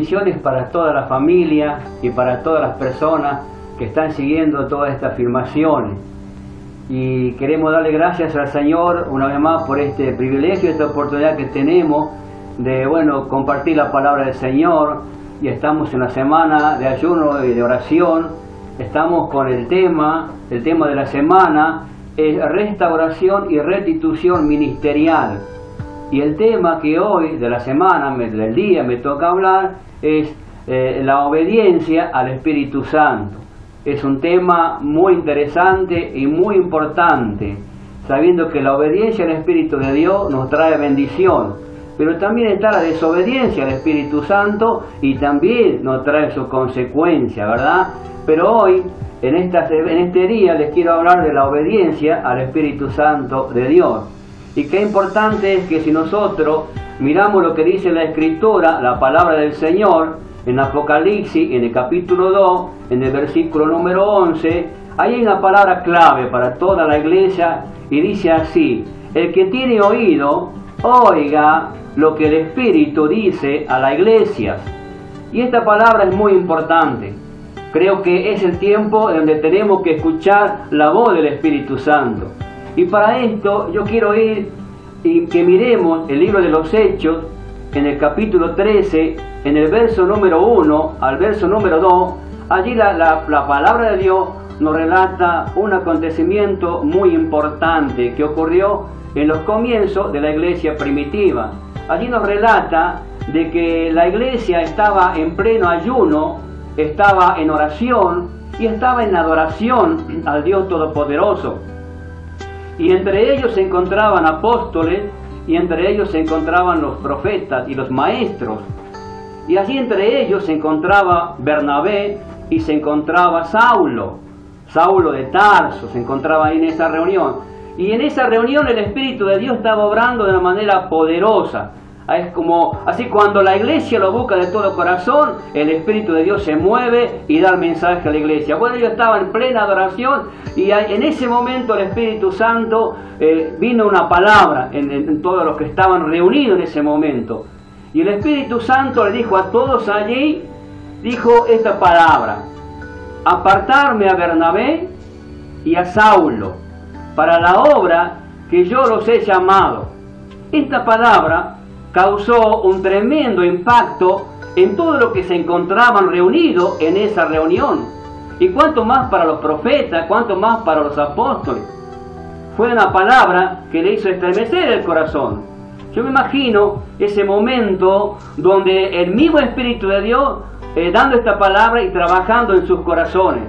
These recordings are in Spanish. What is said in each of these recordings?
bendiciones para toda la familia y para todas las personas que están siguiendo toda esta filmación. Y queremos darle gracias al Señor una vez más por este privilegio, esta oportunidad que tenemos de compartir la palabra del Señor. Y estamos en la semana de ayuno y de oración. Estamos con el tema de la semana es restauración y restitución ministerial. Y el tema que hoy, de la semana, del día, me toca hablar es la obediencia al Espíritu Santo. Es un tema muy interesante y muy importante, sabiendo que la obediencia al Espíritu de Dios nos trae bendición, pero también está la desobediencia al Espíritu Santo y también nos trae su consecuencia, ¿verdad? Pero hoy, en este día, les quiero hablar de la obediencia al Espíritu Santo de Dios. Y qué importante es que si nosotros miramos lo que dice la Escritura, la palabra del Señor, en Apocalipsis, en el capítulo 2, en el versículo número 11, hay una palabra clave para toda la iglesia y dice así: el que tiene oído, oiga lo que el Espíritu dice a la iglesia. Y esta palabra es muy importante. Creo que es el tiempo donde tenemos que escuchar la voz del Espíritu Santo. Y para esto yo quiero ir y que miremos el libro de los Hechos, en el capítulo 13, en el verso número 1 al verso número 2. Allí la palabra de Dios nos relata un acontecimiento muy importante que ocurrió en los comienzos de la iglesia primitiva. Allí nos relata de que la iglesia estaba en pleno ayuno, estaba en oración y estaba en adoración al Dios Todopoderoso. Y entre ellos se encontraban apóstoles, y entre ellos se encontraban los profetas y los maestros. Y allí entre ellos se encontraba Bernabé y se encontraba Saulo de Tarso, se encontraba ahí en esa reunión. Y en esa reunión el Espíritu de Dios estaba obrando de una manera poderosa. Es como así cuando la iglesia lo busca de todo corazón, el Espíritu de Dios se mueve y da el mensaje a la iglesia. Bueno, ellos estaban en plena adoración y en ese momento el Espíritu Santo vino una palabra en todos los que estaban reunidos en ese momento. Y el Espíritu Santo le dijo a todos allí, dijo esta palabra: apartarme a Bernabé y a Saulo para la obra que yo los he llamado. Esta palabra causó un tremendo impacto en todo lo que se encontraban reunidos en esa reunión. Y cuánto más para los profetas, cuánto más para los apóstoles. Fue una palabra que le hizo estremecer el corazón. Yo me imagino ese momento donde el mismo Espíritu de Dios dando esta palabra y trabajando en sus corazones.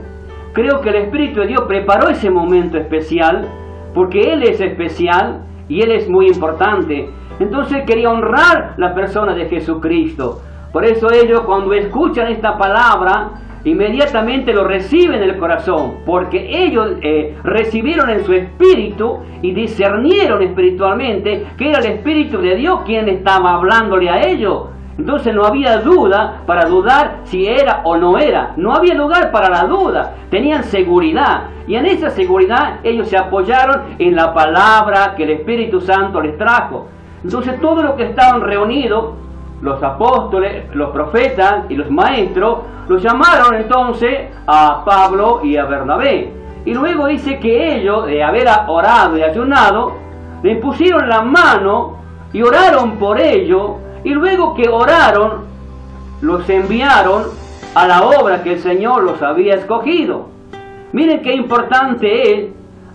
Creo que el Espíritu de Dios preparó ese momento especial porque Él es especial y Él es muy importante. Entonces quería honrar la persona de Jesucristo. Por eso ellos, cuando escuchan esta palabra, inmediatamente lo reciben en el corazón, porque ellos recibieron en su espíritu y discernieron espiritualmente que era el Espíritu de Dios quien estaba hablándole a ellos. Entonces no había duda para dudar si era o no era. No había lugar para la duda. Tenían seguridad. Y en esa seguridad ellos se apoyaron en la palabra que el Espíritu Santo les trajo. Entonces todos los que estaban reunidos, los apóstoles, los profetas y los maestros, los llamaron entonces a Pablo y a Bernabé. Y luego dice que ellos, de haber orado y ayunado, le impusieron la mano y oraron por ellos. Y luego que oraron, los enviaron a la obra que el Señor los había escogido. Miren qué importante es,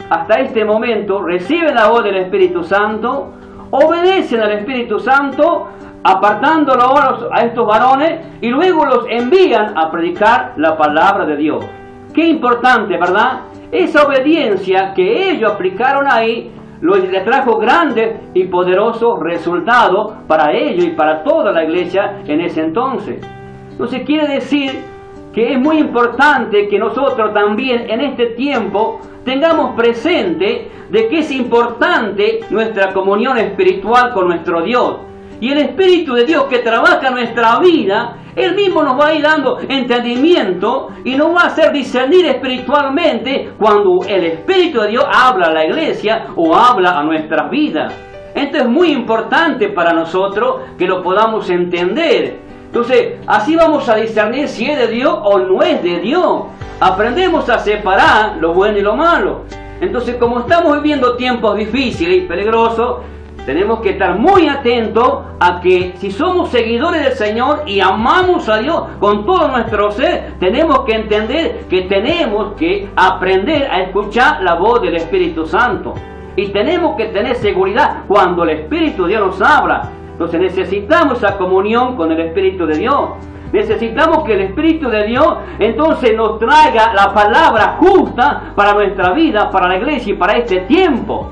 hasta este momento, reciben la voz del Espíritu Santo, obedecen al Espíritu Santo, apartándolo a estos varones, y luego los envían a predicar la palabra de Dios. Qué importante, ¿verdad? Esa obediencia que ellos aplicaron ahí, les trajo grandes y poderosos resultados para ellos y para toda la iglesia en ese entonces. Entonces quiere decir que es muy importante que nosotros también en este tiempo tengamos presente de que es importante nuestra comunión espiritual con nuestro Dios. Y el Espíritu de Dios que trabaja en nuestra vida, Él mismo nos va a ir dando entendimiento y nos va a hacer discernir espiritualmente cuando el Espíritu de Dios habla a la iglesia o habla a nuestras vidas. Esto es muy importante para nosotros que lo podamos entender. Entonces, así vamos a discernir si es de Dios o no es de Dios. Aprendemos a separar lo bueno y lo malo. Entonces, como estamos viviendo tiempos difíciles y peligrosos, tenemos que estar muy atentos a que si somos seguidores del Señor y amamos a Dios con todo nuestro ser, tenemos que entender que tenemos que aprender a escuchar la voz del Espíritu Santo. Y tenemos que tener seguridad cuando el Espíritu de Dios nos habla. Entonces necesitamos esa comunión con el Espíritu de Dios. Necesitamos que el Espíritu de Dios entonces nos traiga la palabra justa para nuestra vida, para la iglesia y para este tiempo.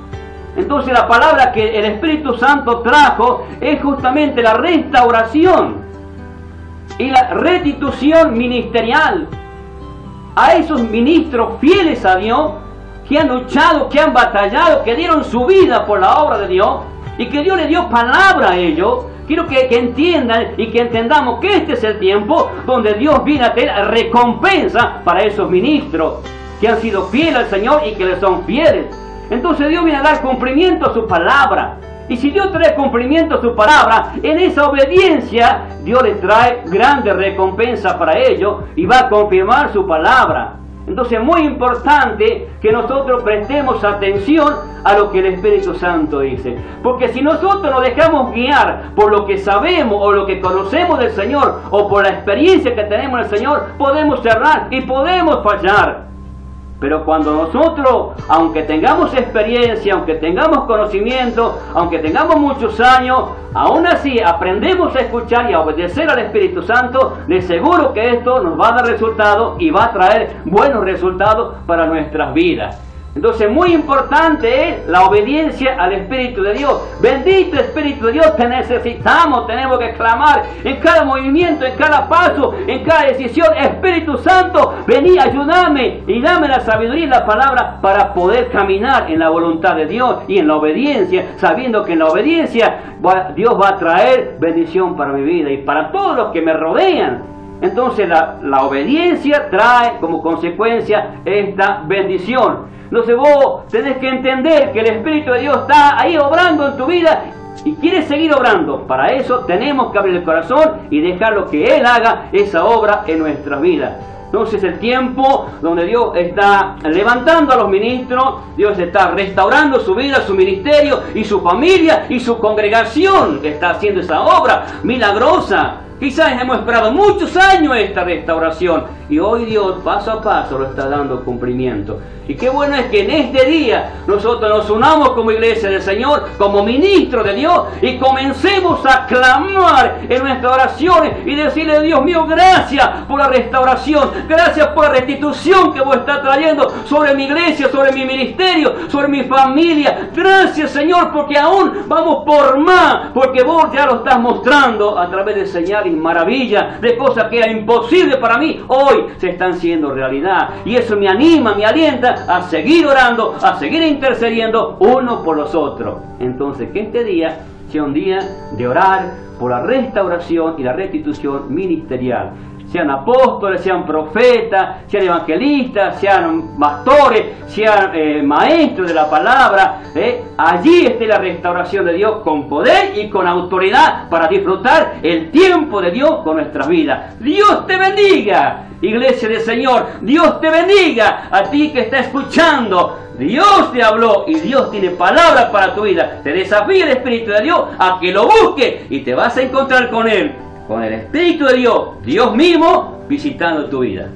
Entonces la palabra que el Espíritu Santo trajo es justamente la restauración y la restitución ministerial a esos ministros fieles a Dios que han luchado, que han batallado, que dieron su vida por la obra de Dios y que Dios le dio palabra a ellos. Quiero que entiendan y que entendamos que este es el tiempo donde Dios viene a tener recompensa para esos ministros que han sido fieles al Señor y que le son fieles. Entonces Dios viene a dar cumplimiento a su palabra. Y si Dios trae cumplimiento a su palabra, en esa obediencia Dios le trae grande recompensa para ellos y va a confirmar su palabra. Entonces es muy importante que nosotros prestemos atención a lo que el Espíritu Santo dice. Porque si nosotros nos dejamos guiar por lo que sabemos o lo que conocemos del Señor o por la experiencia que tenemos del Señor, podemos errar y podemos fallar. Pero cuando nosotros, aunque tengamos experiencia, aunque tengamos conocimiento, aunque tengamos muchos años, aún así aprendemos a escuchar y a obedecer al Espíritu Santo, les aseguro que esto nos va a dar resultados y va a traer buenos resultados para nuestras vidas. Entonces muy importante es la obediencia al Espíritu de Dios. Bendito Espíritu de Dios, te necesitamos, tenemos que clamar en cada movimiento, en cada paso, en cada decisión. Espíritu Santo, vení, ayúdame y dame la sabiduría y la palabra para poder caminar en la voluntad de Dios y en la obediencia, sabiendo que en la obediencia Dios va a traer bendición para mi vida y para todos los que me rodean. Entonces la obediencia trae como consecuencia esta bendición. Entonces vos tenés que entender que el Espíritu de Dios está ahí obrando en tu vida y quiere seguir obrando. Para eso tenemos que abrir el corazón y dejarlo que Él haga esa obra en nuestras vidas. Entonces el tiempo donde Dios está levantando a los ministros, Dios está restaurando su vida, su ministerio y su familia y su congregación. Está haciendo esa obra milagrosa. Quizás hemos esperado muchos años esta restauración y hoy Dios paso a paso lo está dando cumplimiento. Y qué bueno es que en este día nosotros nos unamos como iglesia del Señor, como ministros de Dios y comencemos a clamar en nuestras oraciones y decirle: Dios mío, gracias por la restauración, gracias por la restitución que vos estás trayendo sobre mi iglesia, sobre mi ministerio, sobre mi familia. Gracias, Señor, porque aún vamos por más, porque vos ya lo estás mostrando a través de señales y maravillas, de cosas que eran imposibles para mí, hoy se están siendo realidad. Y eso me anima, me alienta a seguir orando, a seguir intercediendo unos por los otros. Entonces que este día sea un día de orar por la restauración y la restitución ministerial. Sean apóstoles, sean profetas, sean evangelistas, sean pastores, sean maestros de la palabra. Allí esté la restauración de Dios con poder y con autoridad para disfrutar el tiempo de Dios con nuestras vidas. Dios te bendiga, iglesia del Señor. Dios te bendiga a ti que estás escuchando. Dios te habló y Dios tiene palabras para tu vida. Te desafía el Espíritu de Dios a que lo busques y te vas a encontrar con Él. Con el Espíritu de Dios, Dios mismo, visitando tu vida.